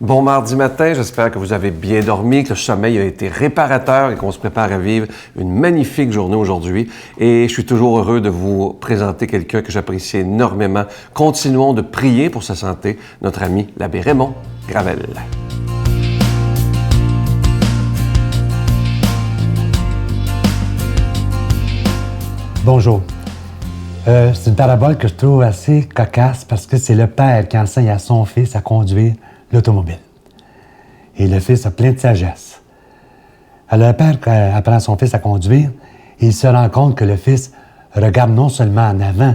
Bon mardi matin, j'espère que vous avez bien dormi, que le sommeil a été réparateur et qu'on se prépare à vivre une magnifique journée aujourd'hui. Et je suis toujours heureux de vous présenter quelqu'un que j'apprécie énormément. Continuons de prier pour sa santé, notre ami l'abbé Raymond Gravel. Bonjour. C'est une parabole que je trouve assez cocasse parce que c'est le père qui enseigne à son fils à conduire l'automobile. Et le fils a plein de sagesse. Alors le père apprend à son fils à conduire et il se rend compte que le fils regarde non seulement en avant,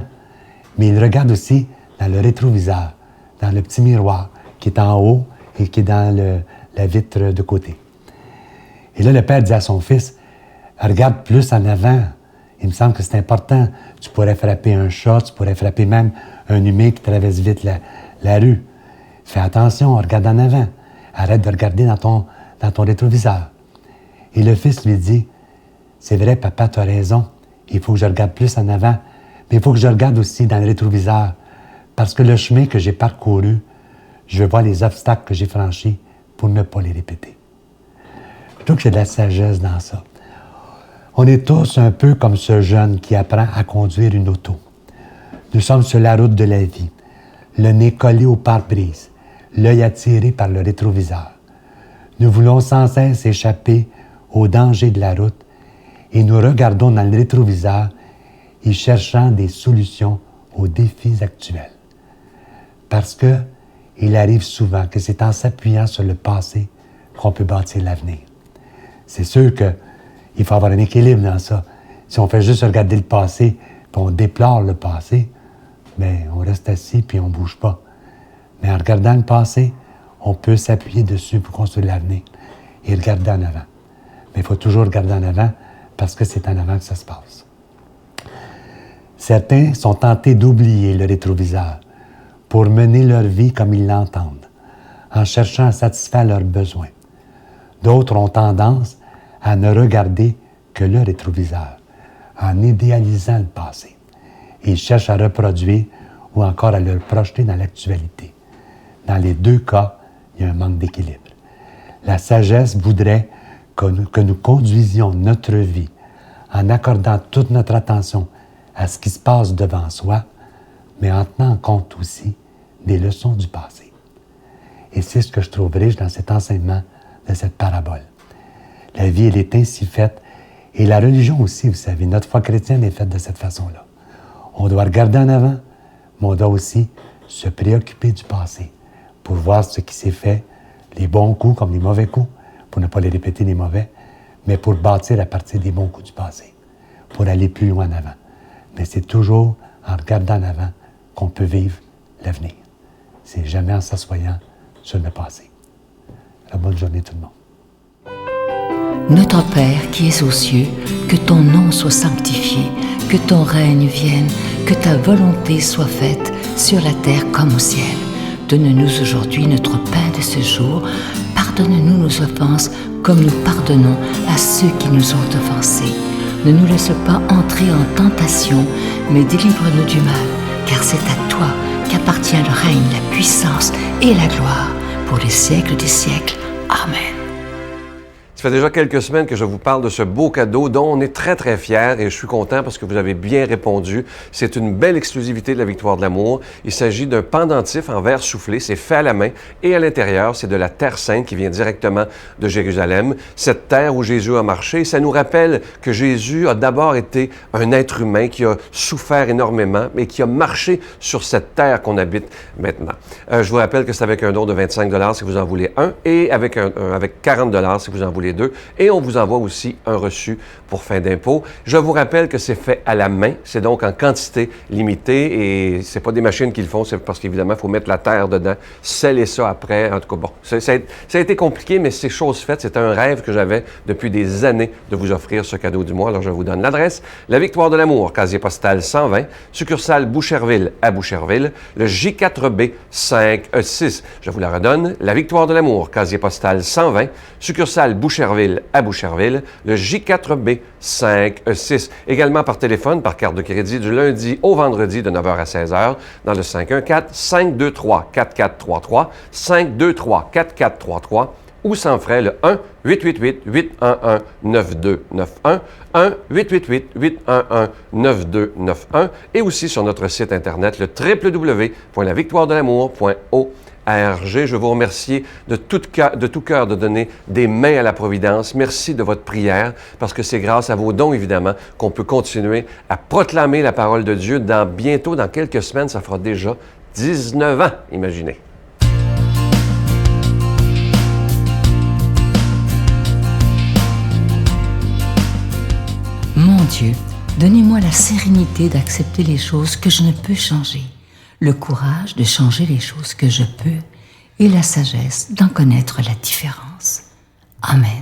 mais il regarde aussi dans le rétroviseur, dans le petit miroir qui est en haut et qui est dans la vitre de côté. Et là, le père dit à son fils, regarde plus en avant. Il me semble que c'est important. Tu pourrais frapper un chat, tu pourrais frapper même un humain qui traverse vite la rue. Fais attention, regarde en avant. Arrête de regarder dans ton rétroviseur. Et le fils lui dit, c'est vrai, papa, tu as raison. Il faut que je regarde plus en avant, mais il faut que je regarde aussi dans le rétroviseur. Parce que le chemin que j'ai parcouru, je veux voir les obstacles que j'ai franchis pour ne pas les répéter. Je trouve qu'il y a de la sagesse dans ça. On est tous un peu comme ce jeune qui apprend à conduire une auto. Nous sommes sur la route de la vie, le nez collé au pare-brise, l'œil attiré par le rétroviseur. Nous voulons sans cesse échapper aux dangers de la route et nous regardons dans le rétroviseur y cherchant des solutions aux défis actuels. Parce que il arrive souvent que c'est en s'appuyant sur le passé qu'on peut bâtir l'avenir. C'est sûr qu'il faut avoir un équilibre dans ça. Si on fait juste regarder le passé puis on déplore le passé, bien, on reste assis puis on ne bouge pas. Mais en regardant le passé, on peut s'appuyer dessus pour construire l'avenir et regarder en avant. Mais il faut toujours regarder en avant parce que c'est en avant que ça se passe. Certains sont tentés d'oublier le rétroviseur pour mener leur vie comme ils l'entendent, en cherchant à satisfaire leurs besoins. D'autres ont tendance à ne regarder que le rétroviseur, en idéalisant le passé. Ils cherchent à reproduire ou encore à le projeter dans l'actualité. Dans les deux cas, il y a un manque d'équilibre. La sagesse voudrait que nous conduisions notre vie en accordant toute notre attention à ce qui se passe devant soi, mais en tenant compte aussi des leçons du passé. Et c'est ce que je trouve riche dans cet enseignement de cette parabole. La vie, elle est ainsi faite, et la religion aussi, vous savez, notre foi chrétienne est faite de cette façon-là. On doit regarder en avant, mais on doit aussi se préoccuper du passé pour voir ce qui s'est fait, les bons coups comme les mauvais coups, pour ne pas les répéter les mauvais, mais pour bâtir à partir des bons coups du passé, pour aller plus loin en avant. Mais c'est toujours en regardant en avant qu'on peut vivre l'avenir. C'est jamais en s'assoyant sur le passé. Alors, bonne journée tout le monde. Notre Père qui es aux cieux, que ton nom soit sanctifié, que ton règne vienne, que ta volonté soit faite sur la terre comme au ciel. Donne-nous aujourd'hui notre pain de ce jour. Pardonne-nous nos offenses comme nous pardonnons à ceux qui nous ont offensés. Ne nous laisse pas entrer en tentation, mais délivre-nous du mal, car c'est à toi qu'appartient le règne, la puissance et la gloire pour les siècles des siècles. Amen. Ça fait déjà quelques semaines que je vous parle de ce beau cadeau dont on est très, très fiers et je suis content parce que vous avez bien répondu. C'est une belle exclusivité de la Victoire de l'amour. Il s'agit d'un pendentif en verre soufflé. C'est fait à la main et à l'intérieur, c'est de la Terre Sainte qui vient directement de Jérusalem. Cette terre où Jésus a marché, ça nous rappelle que Jésus a d'abord été un être humain qui a souffert énormément mais qui a marché sur cette terre qu'on habite maintenant. Je vous rappelle que c'est avec un don de 25 $ si vous en voulez un et avec 40 $ si vous en voulez deux. Et on vous envoie aussi un reçu pour fin d'impôt. Je vous rappelle que c'est fait à la main. C'est donc en quantité limitée et c'est pas des machines qui le font. C'est parce qu'évidemment, il faut mettre la terre dedans, sceller ça après. En tout cas, bon, ça a été compliqué, mais c'est chose faite. C'est un rêve que j'avais depuis des années de vous offrir ce cadeau du mois. Alors, je vous donne l'adresse. La Victoire de l'amour, casier postal 120, succursale Boucherville à Boucherville, le J4B 5E6. Je vous la redonne. La Victoire de l'amour, casier postal 120, succursale Boucherville Boucherville à Boucherville, le J4B 5-6. Également par téléphone, par carte de crédit du lundi au vendredi de 9h à 16h dans le 514-523-4433, 523-4433 ou sans frais le 1-888-811-9291, 1-888-811-9291 et aussi sur notre site internet le www.lavictoiredelamour.org. Je vous remercie de tout cœur de donner des mains à la Providence. Merci de votre prière, parce que c'est grâce à vos dons, évidemment, qu'on peut continuer à proclamer la parole de Dieu. Bientôt, dans quelques semaines, ça fera déjà 19 ans, imaginez. Mon Dieu, donnez-moi la sérénité d'accepter les choses que je ne peux changer, le courage de changer les choses que je peux et la sagesse d'en connaître la différence. Amen.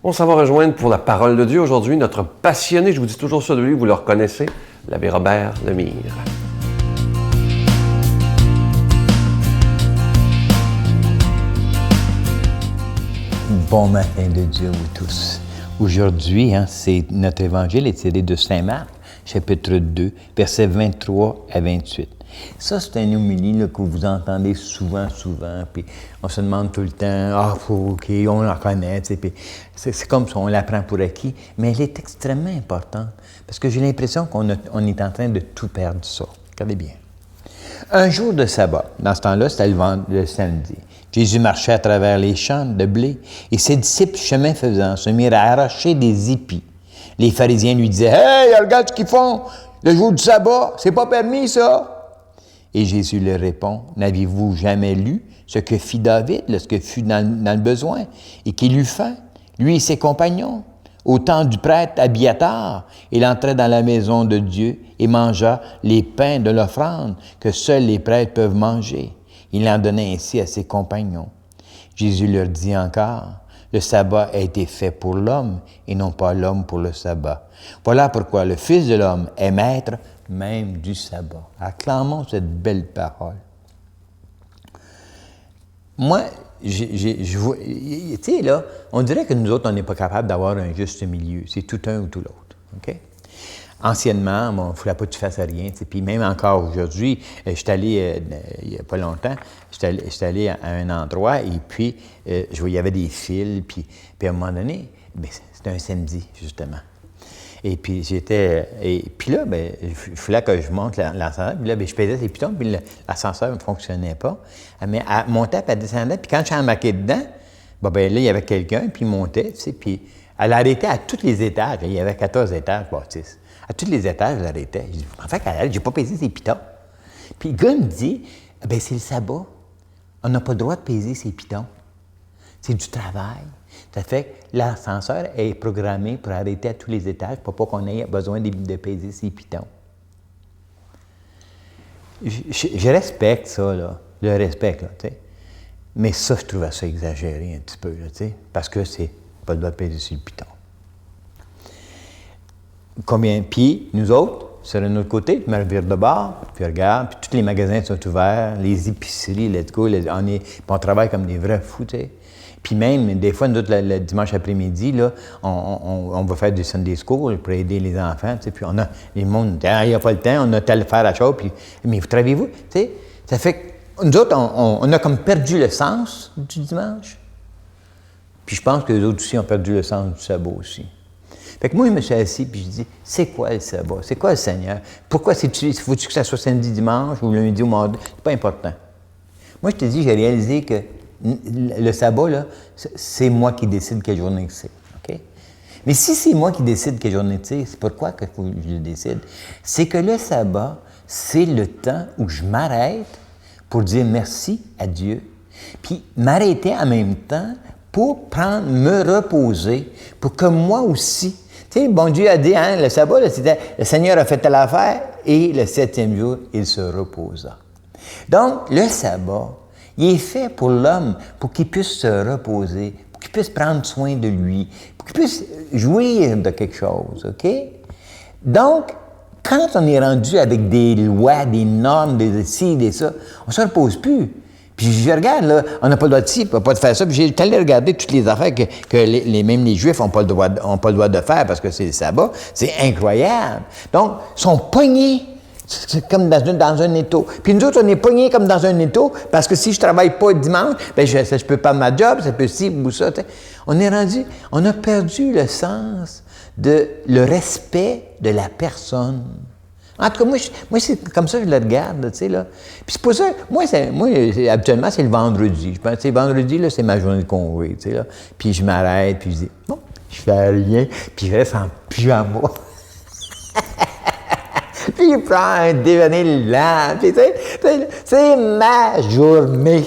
On s'en va rejoindre pour la parole de Dieu aujourd'hui notre passionné, je vous dis toujours ça de lui, vous le reconnaissez, l'abbé Robert Lemire. Bon matin de Dieu à vous tous. Aujourd'hui, c'est notre évangile est tiré de Saint Marc, chapitre 2, versets 23 à 28. Ça, c'est un homélie là, que vous entendez souvent, puis on se demande tout le temps, OK, on la connaît, puis c'est comme ça, on l'apprend pour acquis, mais elle est extrêmement importante, parce que j'ai l'impression qu'on est en train de tout perdre ça. Regardez bien. Un jour de sabbat, dans ce temps-là, c'était le samedi. Jésus marchait à travers les champs de blé, et ses disciples, chemin faisant, se mirent à arracher des épis. Les pharisiens lui disaient « Hey, regarde ce qu'ils font! Le jour du sabbat, c'est pas permis, ça! » Et Jésus leur répond « N'avez-vous jamais lu ce que fit David lorsque fut dans le besoin, et qu'il eut faim, lui et ses compagnons? Au temps du prêtre Abiatar, il entrait dans la maison de Dieu et mangea les pains de l'offrande que seuls les prêtres peuvent manger. Il en donnait ainsi à ses compagnons. » Jésus leur dit encore, « Le sabbat a été fait pour l'homme et non pas l'homme pour le sabbat. Voilà pourquoi le Fils de l'homme est maître même du sabbat. » Acclamons cette belle parole. Moi, je vois, tu sais, là, on dirait que nous autres, on n'est pas capable d'avoir un juste milieu. C'est tout un ou tout l'autre. OK? Anciennement, il ne fallait pas que tu fasses rien. Puis même encore aujourd'hui, je suis allé, il n'y a pas longtemps, je suis allé à un endroit et puis je voyais, il y avait des fils. Puis à un moment donné, c'était un samedi, justement. Et puis puis là, il fallait que je monte l'ascenseur. Puis là, je pesais ses pitons, puis l'ascenseur ne fonctionnait pas. Mais elle montait, puis elle descendait. Puis quand je suis embarqué dedans, là, il y avait quelqu'un, puis il montait, tu sais, puis elle arrêtait à tous les étages. Il y avait 14 étages, bâtisse. À tous les étages, elle arrêtait. Je dis, en fait, j'ai pas pesé ses pitons. Puis le gars me dit, c'est le sabbat. On n'a pas le droit de peser ses pitons. C'est du travail. Ça fait que l'ascenseur est programmé pour arrêter à tous les étages pour pas qu'on ait besoin de peser ses pitons. Je respecte ça, là. Je le respecte, là, tu sais. Mais ça, je trouvais ça exagéré un petit peu, là, tu sais, parce que c'est pas le droit de peser sur le piton. Puis, nous autres, sur un autre côté, je me revire de bord, puis je regarde, puis tous les magasins sont ouverts, les épiceries, let's go, on travaille comme des vrais fous, tu sais. Puis même, des fois, nous autres, le dimanche après-midi, là, on va faire du Sunday School pour aider les enfants, tu sais, puis les monde dit, il n'y a pas le temps, on a tel faire la chose, puis, mais vous travaillez-vous, tu sais, ça fait que nous autres, on a comme perdu le sens du dimanche. Puis je pense que les autres aussi ont perdu le sens du sabbat aussi. Fait que moi, je me suis assis puis je dis, c'est quoi le sabbat? C'est quoi le Seigneur? Pourquoi faut-tu que ça soit samedi, dimanche ou lundi ou mardi? C'est pas important. Moi, je te dis, j'ai réalisé que le sabbat, là, c'est moi qui décide quelle journée c'est. OK? Mais si c'est moi qui décide quelle journée c'est, c'est pourquoi que je le décide? C'est que le sabbat, c'est le temps où je m'arrête pour dire merci à Dieu, puis m'arrêter en même temps pour me reposer, pour que moi aussi, tu sais, bon Dieu a dit, le sabbat, là, c'était, le Seigneur a fait telle affaire, et le 7e jour, il se reposa. Donc, le sabbat, il est fait pour l'homme, pour qu'il puisse se reposer, pour qu'il puisse prendre soin de lui, pour qu'il puisse jouir de quelque chose, OK? Donc, quand on est rendu avec des lois, des normes, des ci, des ça, on ne se repose plus. Puis je regarde, là, on n'a pas le droit de ci, on n'a pas de faire ça. Puis j'ai allé regarder toutes les affaires que même les Juifs n'ont pas le droit de faire parce que c'est le sabbat. C'est incroyable. Donc, ils sont pognés. C'est comme dans un étau. Puis nous autres, on est pognés comme dans un étau parce que si je travaille pas dimanche, bien, je peux pas ma job, ça peut ci ou ça. T'sais. On a perdu le sens le respect de la personne. En tout cas, moi c'est comme ça que je le regarde, tu sais, là. Puis c'est pour ça, habituellement, c'est le vendredi. Je pense que vendredi, là, c'est ma journée de congé, tu sais, là. Puis je m'arrête, puis je dis, bon, je fais rien, puis je reste en pyjama. Puis je prends un déjeuner lent, puis tu sais, c'est ma journée.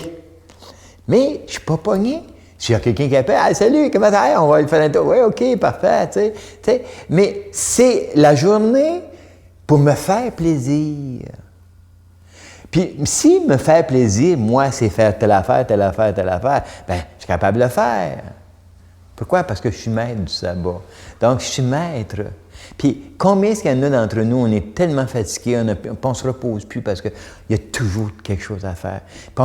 Mais je suis pas pogné. S'il y a quelqu'un qui appelle, « Ah, salut, comment ça va? On va aller faire un tour. » Oui, OK, parfait, tu sais. Mais c'est la journée pour me faire plaisir. Puis, si me faire plaisir, moi, c'est faire telle affaire, bien, je suis capable de le faire. Pourquoi? Parce que je suis maître du sabbat. Donc, je suis maître. Puis, combien est-ce qu'il y en a d'entre nous, on est tellement fatigués, on ne se repose plus parce qu'il y a toujours quelque chose à faire. Puis,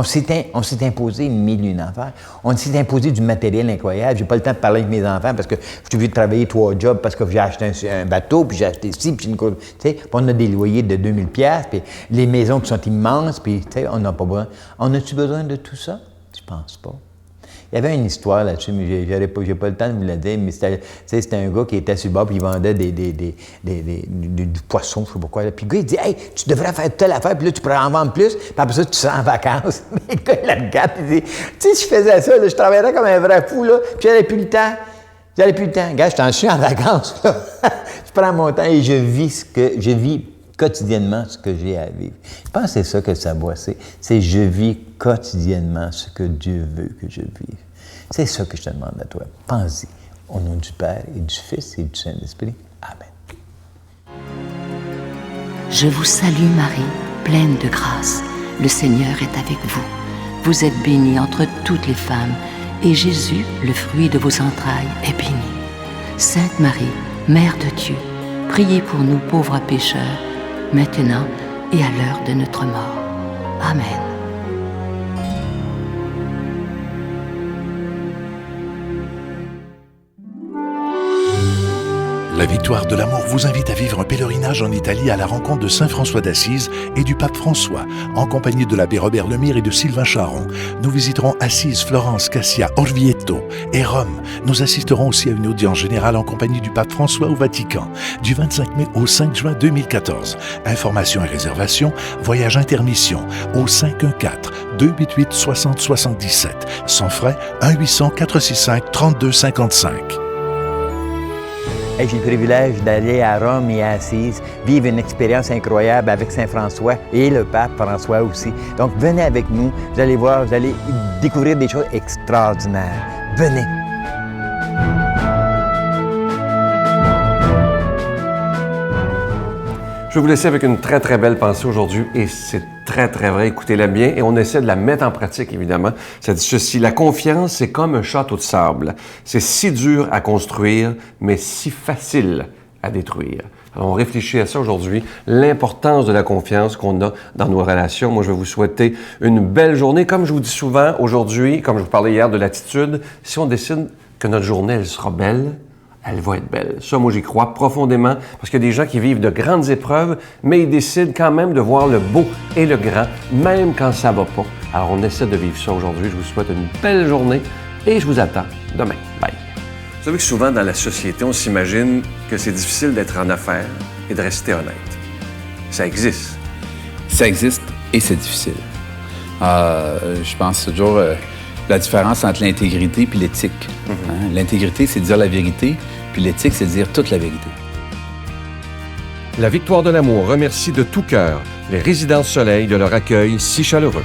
on s'est imposé 1001 affaires. On s'est imposé du matériel incroyable. J'ai pas le temps de parler avec mes enfants parce que je suis obligé de travailler 3 jobs parce que j'ai acheté un bateau, puis j'ai acheté ci, puis une course. Tu sais, on a des loyers de 2000$, puis les maisons qui sont immenses, puis tu sais, on n'a pas besoin. On a-tu besoin de tout ça? Je pense pas. Il y avait une histoire là-dessus, mais j'ai pas le temps de vous la dire, mais c'était un gars qui était sur le bord, puis il vendait du poisson, je sais pas quoi. Là. Puis le gars, il dit « Hey, tu devrais faire telle affaire, puis là, tu pourrais en vendre plus, puis après ça, tu seras en vacances. » Mais le gars, il la regarde, il dit « Tu sais, si je faisais ça, là, je travaillerais comme un vrai fou, là, puis j'avais plus le temps. Gars, je suis en vacances, là. Je prends mon temps et je vis quotidiennement ce que j'ai à vivre. Je pense que c'est ça que le sabbat, c'est je vis quotidiennement ce que Dieu veut que je vive. C'est ça que je te demande à toi. Pense-y. Au nom du Père et du Fils et du Saint-Esprit. Amen. Je vous salue Marie, pleine de grâce. Le Seigneur est avec vous. Vous êtes bénie entre toutes les femmes, et Jésus, le fruit de vos entrailles, est béni. Sainte Marie, Mère de Dieu, priez pour nous pauvres pécheurs, maintenant et à l'heure de notre mort. Amen. La Victoire de l'amour vous invite à vivre un pèlerinage en Italie à la rencontre de Saint François d'Assise et du pape François, en compagnie de l'abbé Robert Lemire et de Sylvain Charon. Nous visiterons Assise, Florence, Cassia, Orvieto et Rome. Nous assisterons aussi à une audience générale en compagnie du pape François au Vatican, du 25 mai au 5 juin 2014. Informations et réservations, voyage intermission au 514-288-6077. Sans frais, 1-800-465-3255. Hey, j'ai le privilège d'aller à Rome et à Assise, vivre une expérience incroyable avec Saint François et le pape François aussi. Donc, venez avec nous, vous allez voir, vous allez découvrir des choses extraordinaires. Venez! Je vais vous laisser avec une très, très belle pensée aujourd'hui et c'est très, très vrai. Écoutez-la bien et on essaie de la mettre en pratique, évidemment. Ça dit ceci, la confiance, c'est comme un château de sable. C'est si dur à construire, mais si facile à détruire. Alors, on réfléchit à ça aujourd'hui, l'importance de la confiance qu'on a dans nos relations. Moi, je vais vous souhaiter une belle journée. Comme je vous dis souvent aujourd'hui, comme je vous parlais hier de l'attitude, si on décide que notre journée, elle sera belle, elle va être belle. Ça, moi, j'y crois profondément parce qu'il y a des gens qui vivent de grandes épreuves, mais ils décident quand même de voir le beau et le grand, même quand ça va pas. Alors, on essaie de vivre ça aujourd'hui. Je vous souhaite une belle journée et je vous attends demain. Bye. Vous savez que souvent, dans la société, on s'imagine que c'est difficile d'être en affaires et de rester honnête. Ça existe. Ça existe et c'est difficile. Je pense toujours la différence entre l'intégrité et l'éthique. L'intégrité, c'est dire la vérité, puis l'éthique, c'est dire toute la vérité. La Victoire de l'amour remercie de tout cœur les Résidences Soleil de leur accueil si chaleureux.